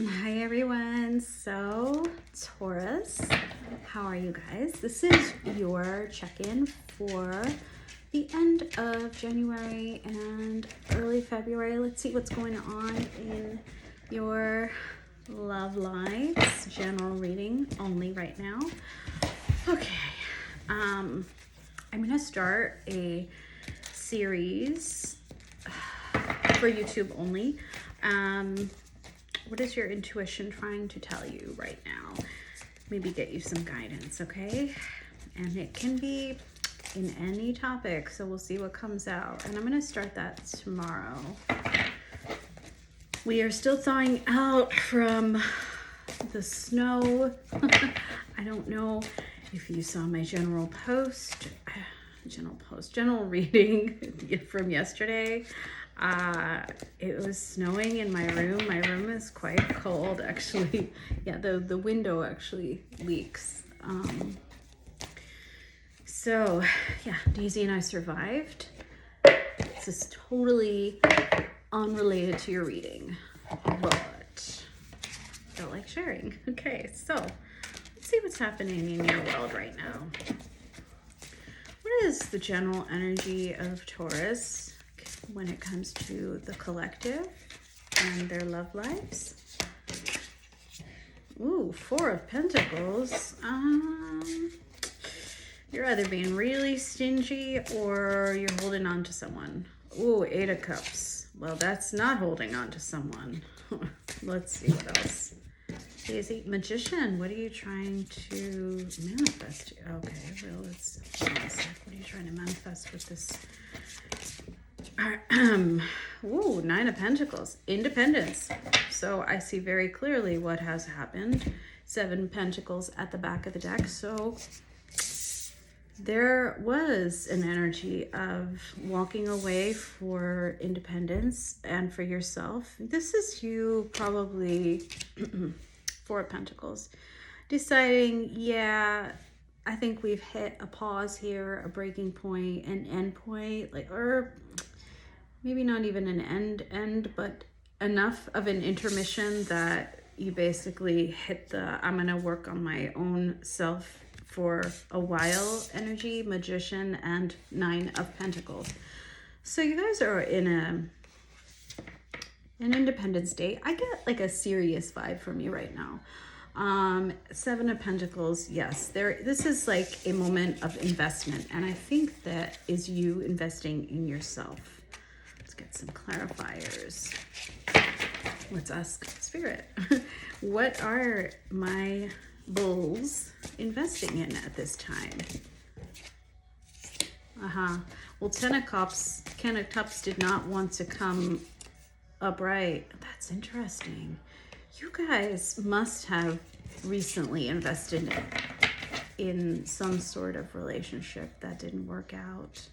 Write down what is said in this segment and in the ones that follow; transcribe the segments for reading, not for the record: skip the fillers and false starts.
Hi everyone. So, Taurus, how are you guys? This is your check-in for the end of January and early February. Let's see what's going on in your love lives. General reading only right now. Okay. I'm gonna start a series for YouTube only. What is your intuition trying to tell you right now? Maybe get you some guidance, okay? And it can be in any topic, so we'll see what comes out. And I'm gonna start that tomorrow. We are still thawing out from the snow. I don't know if you saw my general reading from yesterday. It was snowing in my room. My room is quite cold, actually. Yeah, the window actually leaks. So, yeah, Daisy and I survived. This is totally unrelated to your reading, but felt like sharing. Okay, so let's see what's happening in your world right now. What is the general energy of Taurus when it comes to the collective and their love lives? Ooh, Four of Pentacles. You're either being really stingy or you're holding on to someone. Ooh, Eight of Cups. Well, that's not holding on to someone. Let's see what else. Daisy, Magician, what are you trying to manifest? Okay, well, let's hold on a sec. What are you trying to manifest with this? Ooh, Nine of Pentacles, independence. So I see very clearly what has happened. Seven Pentacles at the back of the deck. So there was an energy of walking away for independence and for yourself. This is you probably, Four of Pentacles, deciding, yeah, I think we've hit a pause here, a breaking point, an end point, like, or maybe not even an end, but enough of an intermission that you basically hit the I'm gonna work on my own self for a while energy, Magician, and Nine of Pentacles. So you guys are in an independent state. I get like a serious vibe from you right now. Seven of Pentacles, yes, this is like a moment of investment, and I think that is you investing in yourself. Let's get some clarifiers. Let's ask Spirit. What are my bulls investing in at this time? Well, Ten of Cups did not want to come upright. That's interesting. You guys must have recently invested in some sort of relationship that didn't work out.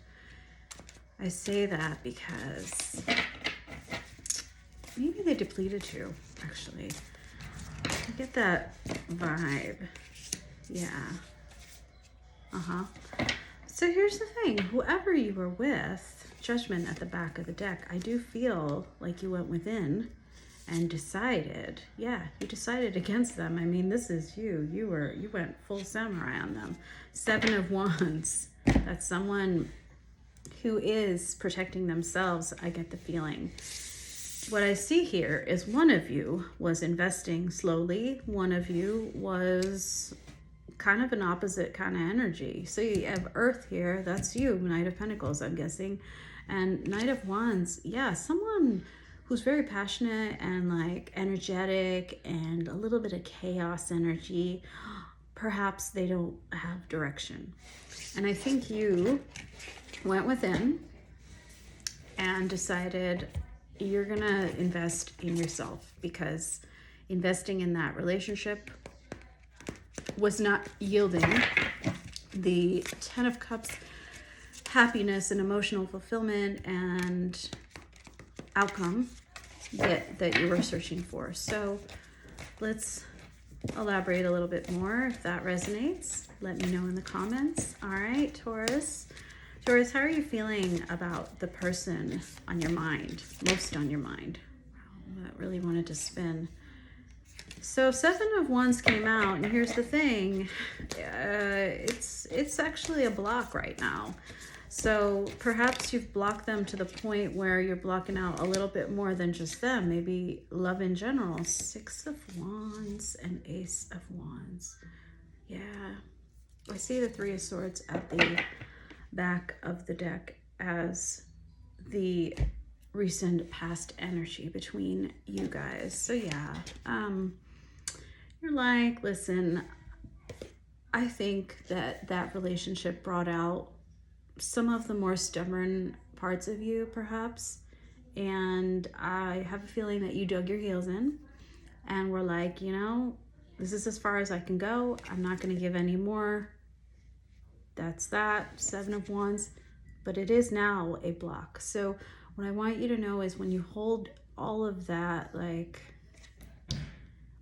I say that because maybe they depleted you, actually. I get that vibe. Yeah. So here's the thing. Whoever you were with, Judgment at the back of the deck, I do feel like you went within and decided. Yeah, you decided against them. I mean, this is you. You went full samurai on them. Seven of Wands. That's someone who is protecting themselves, I get the feeling. What I see here is one of you was investing slowly. One of you was kind of an opposite kind of energy. So you have Earth here. That's you, Knight of Pentacles, I'm guessing. And Knight of Wands, yeah, someone who's very passionate and like energetic and a little bit of chaos energy. Perhaps they don't have direction. And I think you went within and decided you're gonna invest in yourself, because investing in that relationship was not yielding the Ten of Cups happiness and emotional fulfillment and outcome that you were searching for. So let's elaborate a little bit more. If that resonates, let me know in the comments. All right, Taurus. Taurus, how are you feeling about the person on your mind, most on your mind? Wow, that really wanted to spin. So Seven of Wands came out, and here's the thing. It's actually a block right now. So perhaps you've blocked them to the point where you're blocking out a little bit more than just them. Maybe love in general. Six of Wands and Ace of Wands. Yeah. I see the Three of Swords at the back of the deck as the recent past energy between you guys. So yeah, you're like, listen, I think that relationship brought out some of the more stubborn parts of you, perhaps. And I have a feeling that you dug your heels in and were like, you know, this is as far as I can go. I'm not going to give any more. That's that. Seven of Wands. But it is now a block. So what I want you to know is when you hold all of that, like,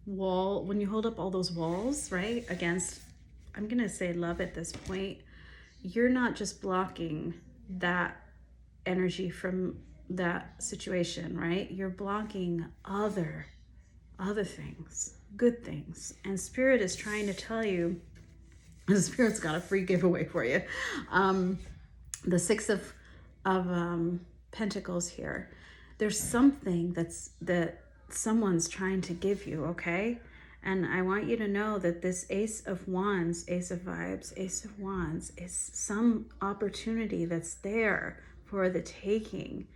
wall, when you hold up all those walls, right, against, I'm going to say love at this point, you're not just blocking that energy from that situation, right? You're blocking other things, good things. And Spirit is trying to tell you, the Spirit's got a free giveaway for you. The Six of Pentacles here. There's something that someone's trying to give you, okay? And I want you to know that this Ace of Wands, Ace of Vibes, Ace of Wands is some opportunity that's there for the taking.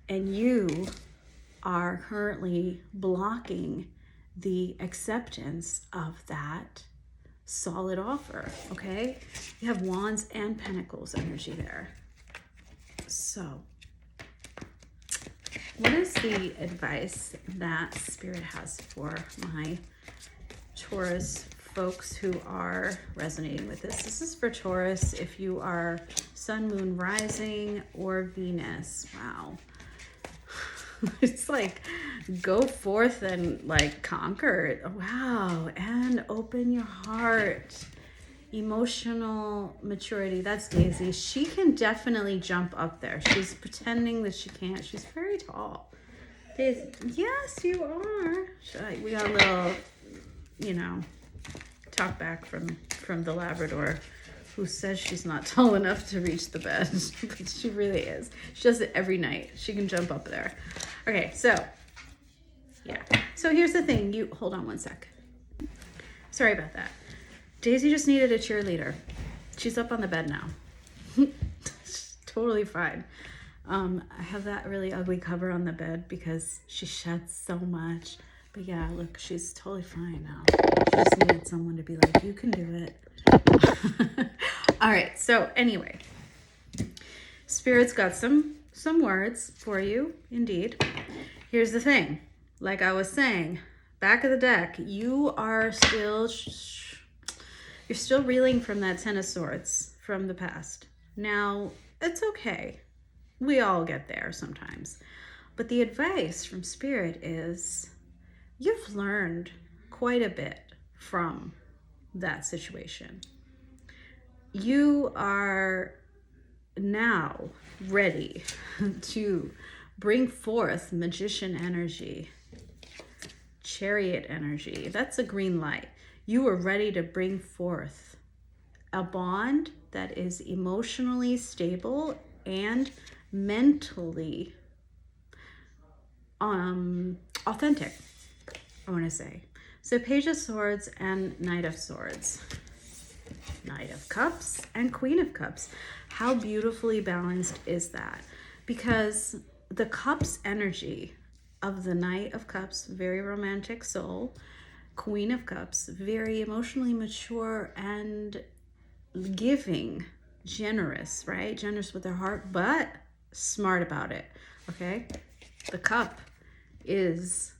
And you are currently blocking the acceptance of that solid offer, okay? You have Wands and Pentacles energy there. So, what is the advice that Spirit has for my Taurus folks who are resonating with this? This is for Taurus if you are Sun, Moon, Rising, or Venus. Wow. It's like, go forth and like conquer it. Wow. And open your heart. Emotional maturity. That's Daisy. She can definitely jump up there. She's pretending that she can't. She's very tall. Daisy. Yes, you are. We got a little, you know, talk back from the Labrador, who says she's not tall enough to reach the bed, but she really is. She does it every night. She can jump up there. Okay, so, yeah. So here's the thing. You, hold on one sec. Sorry about that. Daisy just needed a cheerleader. She's up on the bed now. Totally fine. I have that really ugly cover on the bed because she sheds so much. But yeah, look, she's totally fine now. She just needed someone to be like, you can do it. All right, so anyway, Spirit's got some words for you, indeed. Here's the thing. Like I was saying, back of the deck, you are still... You're still reeling from that Ten of Swords from the past. Now, it's okay. We all get there sometimes. But the advice from Spirit is you've learned quite a bit from that situation. You are now ready to bring forth Magician energy, Chariot energy. That's a green light. You are ready to bring forth a bond that is emotionally stable and mentally authentic, I want to say. So Page of Swords and Knight of Swords. Knight of Cups and Queen of Cups. How beautifully balanced is that? Because the Cups energy of the Knight of Cups, very romantic soul, Queen of Cups, very emotionally mature and giving, generous, right? Generous with their heart, but smart about it, okay? The cup is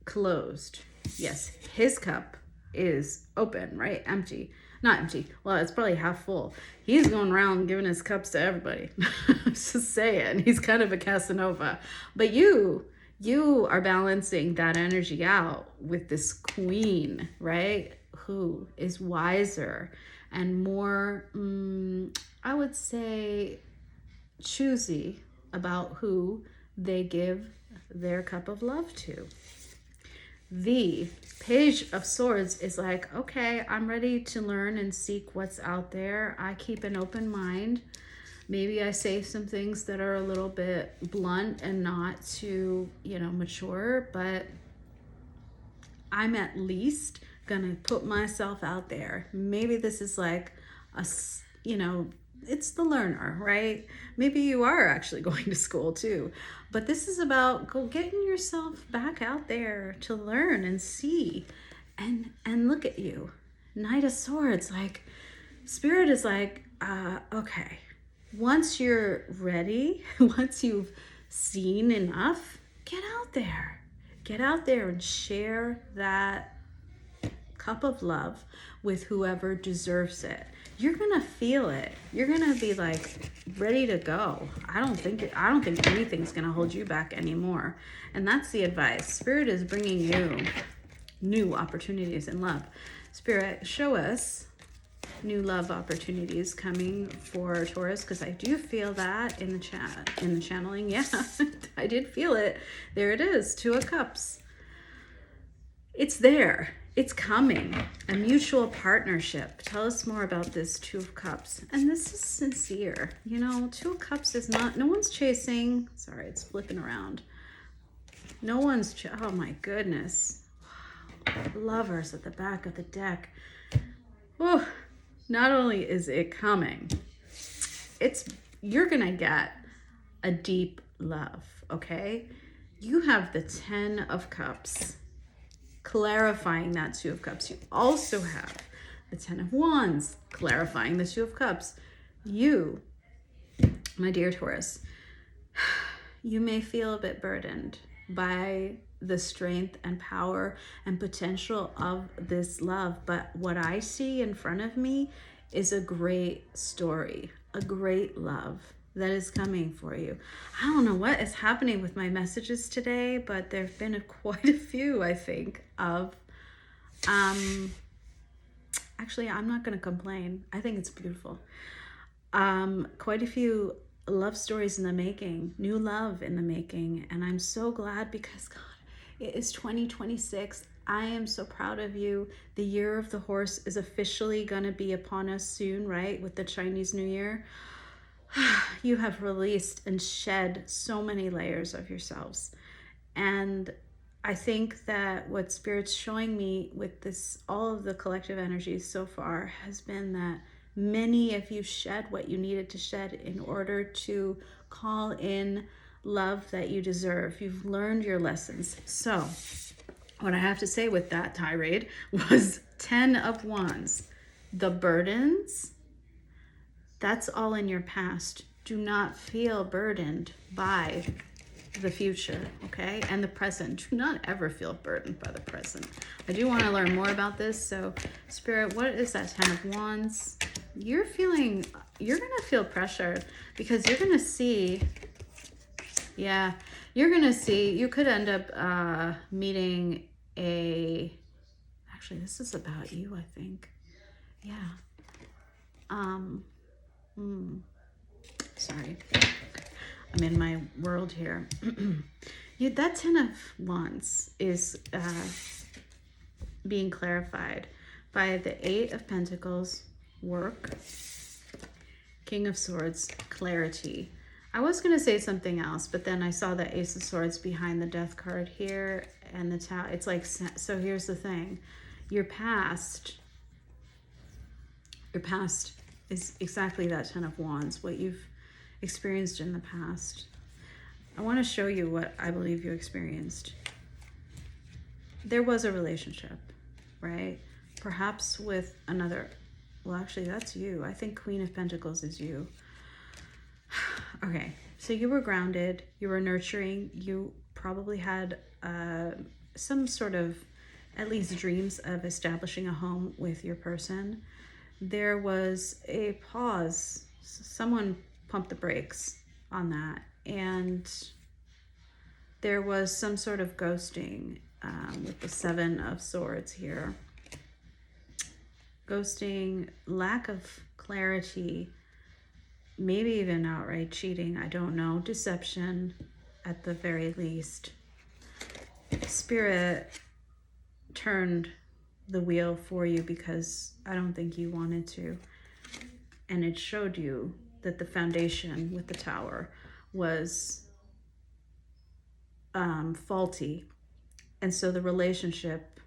closed. Yes, his cup is open, right? Empty. Not empty. Well, it's probably half full. He's going around giving his cups to everybody. Just saying. He's kind of a Casanova. But you are balancing that energy out with this queen, right? Who is wiser and more, I would say, choosy about who they give their cup of love to. The Page of Swords is like, okay, I'm ready to learn and seek what's out there. I keep an open mind. Maybe I say some things that are a little bit blunt and not too, mature, but I'm at least gonna put myself out there. Maybe this is like it's the learner, right? Maybe you are actually going to school too, but this is about getting yourself back out there to learn and see, and look at you, Knight of Swords. Like, Spirit is like, okay, once you're ready, once you've seen enough, get out there. Get out there and share that cup of love with whoever deserves it. You're gonna feel it. You're gonna be like ready to go. I don't think anything's gonna hold you back anymore. And that's the advice. Spirit is bringing you new opportunities in love. Spirit, show us new love opportunities coming for Taurus, because I do feel that in the channeling. Yeah, I did feel it. There it is, Two of Cups. It's there. It's coming. A mutual partnership. Tell us more about this Two of Cups. And this is sincere. Two of Cups is not, no one's chasing. Sorry, it's flipping around. No one's, oh my goodness. Lovers at the back of the deck. Oh, not only is it coming, you're gonna get a deep love, okay? You have the 10 of Cups, clarifying that Two of Cups. You also have the 10 of Wands, clarifying the Two of Cups. You, my dear Taurus, you may feel a bit burdened by the strength and power and potential of this love, but what I see in front of me is a great story, a great love that is coming for you. I don't know what is happening with my messages today, but there have been quite a few, I think, of actually, I'm not going to complain. I think it's beautiful. Quite a few love stories in the making, new love in the making, and I'm so glad, because God, it is 2026. I am so proud of you. The year of the horse is officially going to be upon us soon, right? With the Chinese New Year. You have released and shed so many layers of yourselves. And I think that what Spirit's showing me with this, all of the collective energies so far, has been that many of you shed what you needed to shed in order to call in love that you deserve. You've learned your lessons. So what I have to say with that tirade was 10 of Wands. The burdens, that's all in your past. Do not feel burdened by the future, okay? And the present. Do not ever feel burdened by the present. I do want to learn more about this. So Spirit, what is that 10 of Wands? You're going to feel pressure, because you're going to see, you could end up meeting actually, this is about you, I think. Yeah. Sorry. I'm in my world here. That 10 of Wands is being clarified by the 8 of Pentacles, work, King of Swords, clarity. I was going to say something else, but then I saw the Ace of Swords behind the Death card here, and the Tower. It's like, so here's the thing. Your past is exactly that 10 of Wands, what you've experienced in the past. I want to show you what I believe you experienced. There was a relationship, right? Perhaps with another, well, actually, that's you. I think Queen of Pentacles is you. Okay, so you were grounded, you were nurturing, you probably had some sort of, at least dreams of establishing a home with your person. There was a pause. Someone pumped the brakes on that. And there was some sort of ghosting with the 7 of Swords here. Ghosting, lack of clarity, maybe even outright cheating, I don't know. Deception at the very least. Spirit, turned the wheel for you because I don't think you wanted to. And it showed you that the foundation with the tower was faulty. And so the relationship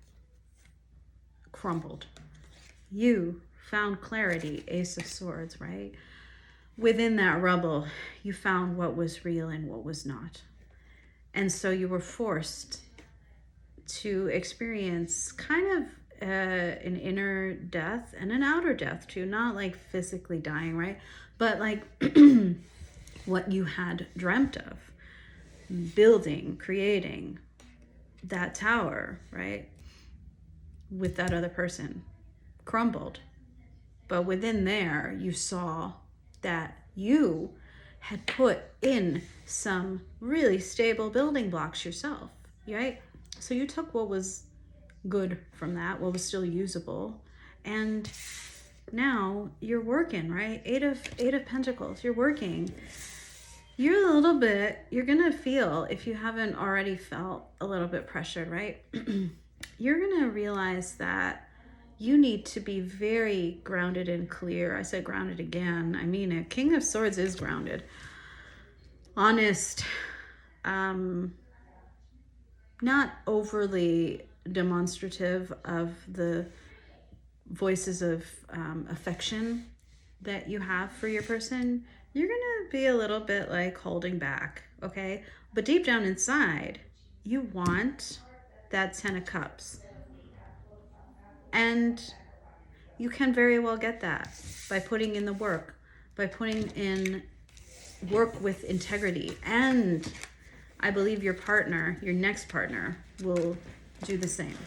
crumbled. You found clarity, Ace of Swords, right? Within that rubble, you found what was real and what was not. And so you were forced to experience kind of an inner death and an outer death too. Not like physically dying, right? But like what you had dreamt of. Building, creating that tower, right? With that other person crumbled. But within there, you saw that you had put in some really stable building blocks yourself, right? So you took what was good from that, what was still usable, and now you're working, right? Eight of Pentacles, you're working. You're gonna feel, if you haven't already felt a little bit pressured, right? You're gonna realize that you need to be very grounded and clear. I said grounded again. I mean it. King of Swords is grounded. Honest. Not overly demonstrative of the voices of affection that you have for your person. You're gonna be a little bit like holding back, okay? But deep down inside, you want that 10 of Cups. And you can very well get that by putting in the work, by putting in work with integrity. And I believe your partner, your next partner, will do the same.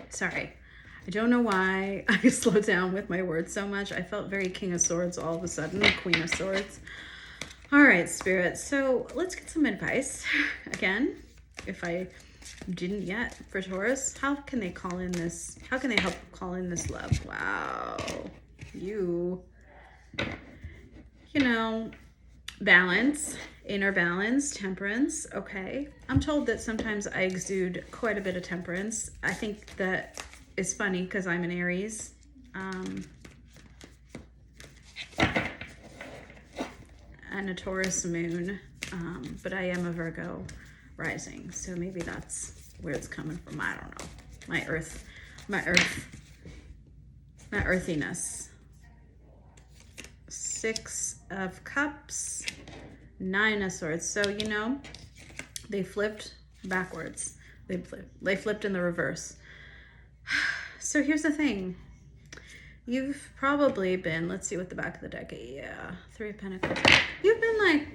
Sorry, I don't know why I slowed down with my words so much. I felt very King of Swords all of a sudden, Queen of Swords. All right, Spirit, so let's get some advice. Again, if I didn't yet, for Taurus, how can they call in this? How can they help call in this love? Wow, you know, balance, inner balance, temperance. Okay, I'm told that sometimes I exude quite a bit of temperance. I think that is funny because I'm an Aries. And a Taurus moon, but I am a Virgo rising, so maybe that's where it's coming from. I don't know. My earthiness. 6 of Cups, 9 of Swords. So, you know, they flipped backwards. They flipped in the reverse. So here's the thing. You've probably been, let's see what the back of the deck is. Yeah, 3 of Pentacles. You've been like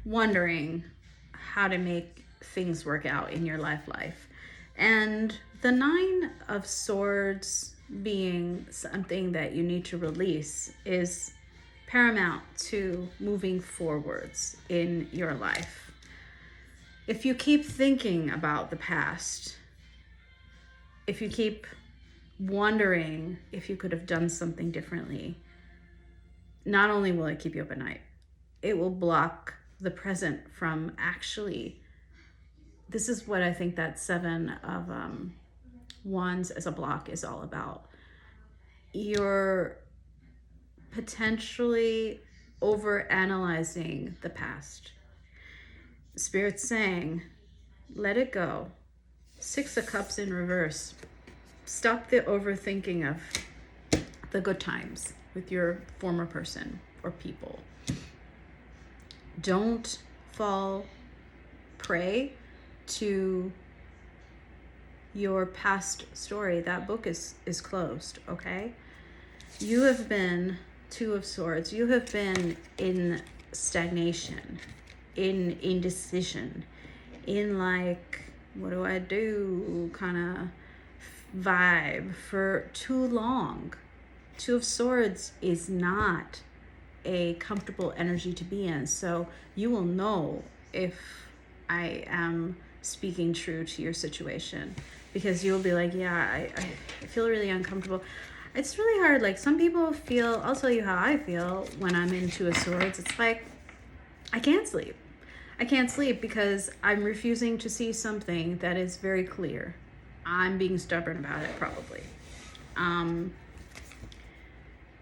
wondering how to make things work out in your life. And the 9 of Swords being something that you need to release is paramount to moving forwards in your life. If you keep thinking about the past, if you keep wondering if you could have done something differently, not only will it keep you up at night, it will block the present from actually, this is what I think that 7 of Wands as a block is all about. You're potentially over-analyzing the past. Spirit's saying, let it go. 6 of Cups in reverse. Stop the overthinking of the good times with your former person or people. Don't fall prey to your past story. That book is closed, okay? You have been 2 of Swords. You have been in stagnation, in indecision, in like, what do I do kind of vibe for too long. 2 of Swords is not a comfortable energy to be in. So you will know if I am speaking true to your situation, because you'll be like, yeah, I feel really uncomfortable. It's really hard. Like some people feel, I'll tell you how I feel when I'm in 2 of Swords. It's like, I can't sleep. I can't sleep because I'm refusing to see something that is very clear. I'm being stubborn about it, probably.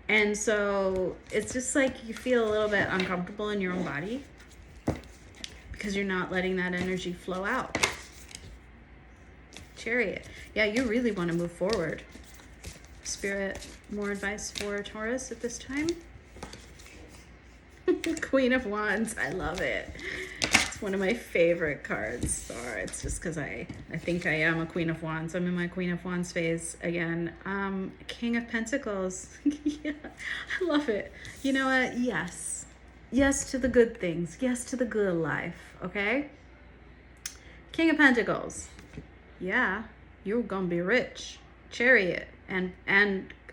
And so it's just like you feel a little bit uncomfortable in your own body because you're not letting that energy flow out. Chariot. Yeah, you really want to move forward. Spirit, more advice for Taurus at this time? Queen of Wands. I love it. It's one of my favorite cards. Or it's just because I think I am a Queen of Wands. I'm in my Queen of Wands phase again. King of Pentacles. Yeah, I love it. You know what? Yes. Yes to the good things. Yes to the good life. Okay? King of Pentacles. Yeah, you're gonna be rich. Chariot. And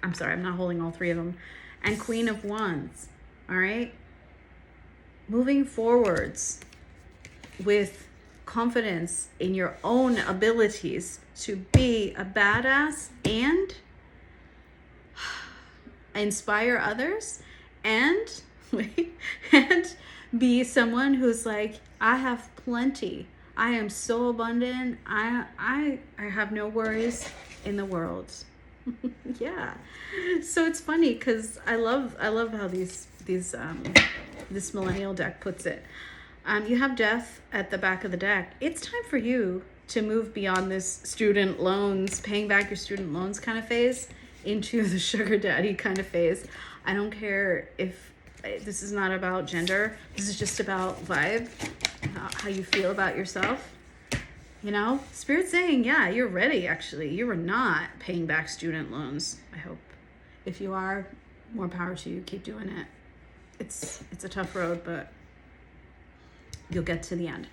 I'm sorry, I'm not holding all three of them. And Queen of Wands. All right? Moving forwards with confidence in your own abilities to be a badass and inspire others and and be someone who's like, I have plenty. I am so abundant. I have no worries in the world. Yeah. So it's funny because I love how this millennial deck puts it. You have death at the back of the deck. It's time for you to move beyond this student loans, paying back your student loans kind of phase into the sugar daddy kind of phase. I don't care if this is not about gender. This is just about vibe, how you feel about yourself. You know, Spirit's saying, yeah, you're ready, actually. You are not paying back student loans, I hope. If you are, more power to you. Keep doing it. It's a tough road, but you'll get to the end.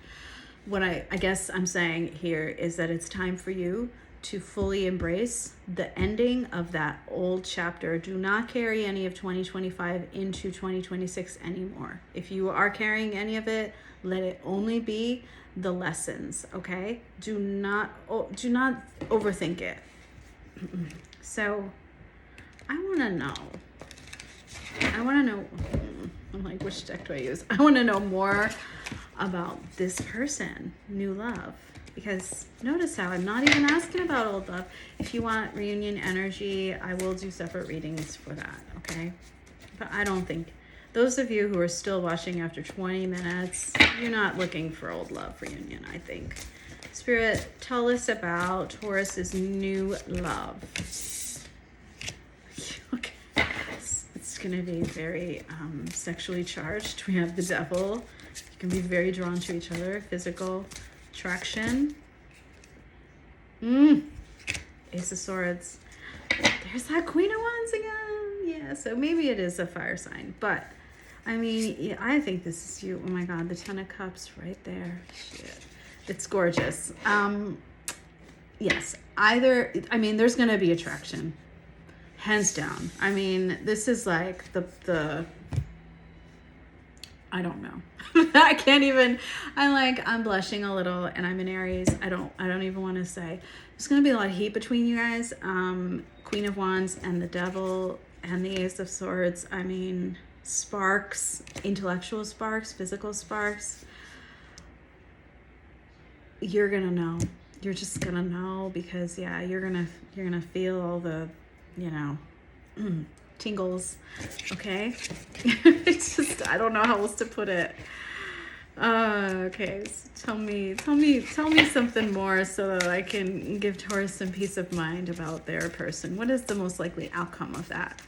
What I guess I'm saying here is that it's time for you to fully embrace the ending of that old chapter. Do not carry any of 2025 into 2026 anymore. If you are carrying any of it, let it only be the lessons, okay? Do not overthink it. So I want to know, I'm like, which deck do I use? I want to know more about this person, new love. Because notice how I'm not even asking about old love. If you want reunion energy, I will do separate readings for that, okay? But I don't think, those of you who are still watching after 20 minutes, you're not looking for old love reunion, I think. Spirit, tell us about Taurus's new love. Okay. It's going to be very sexually charged. We have the devil. You can be very drawn to each other. Physical attraction. Ace of Swords. There's that Queen of Wands again. Yeah, so maybe it is a fire sign. But, I mean, yeah, I think this is you. Oh my God, the Ten of Cups right there. Shit. It's gorgeous. Yes, there's going to be attraction. Hands down. I mean, this is like the I don't know. I can't even, I'm blushing a little and I'm in Aries. I don't even want to say. There's going to be a lot of heat between you guys. Queen of Wands and the Devil and the Ace of Swords. I mean, sparks, intellectual sparks, physical sparks. You're going to know. You're just going to know because yeah, you're going to feel all the, tingles. Okay. It's just, I don't know how else to put it. Okay, so tell me something more so that I can give Taurus some peace of mind about their person. What is the most likely outcome of that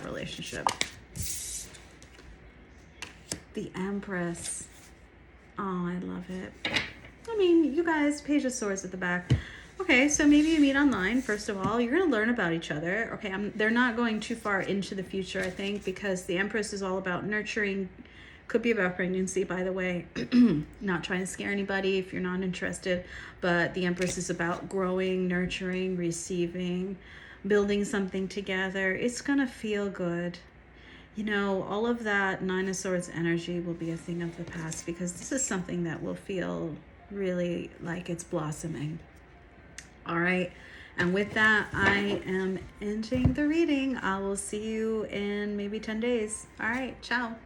relationship? The Empress. Oh, I love it. I mean, you guys, Page of Swords at the back. Okay, so maybe you meet online, first of all. You're going to learn about each other. Okay, they're not going too far into the future, I think, because the Empress is all about nurturing. Could be about pregnancy, by the way. Not trying to scare anybody if you're not interested. But the Empress is about growing, nurturing, receiving, building something together. It's going to feel good. All of that Nine of Swords energy will be a thing of the past because this is something that will feel really like it's blossoming. All right. And with that, I am ending the reading. I will see you in maybe 10 days. All right. Ciao.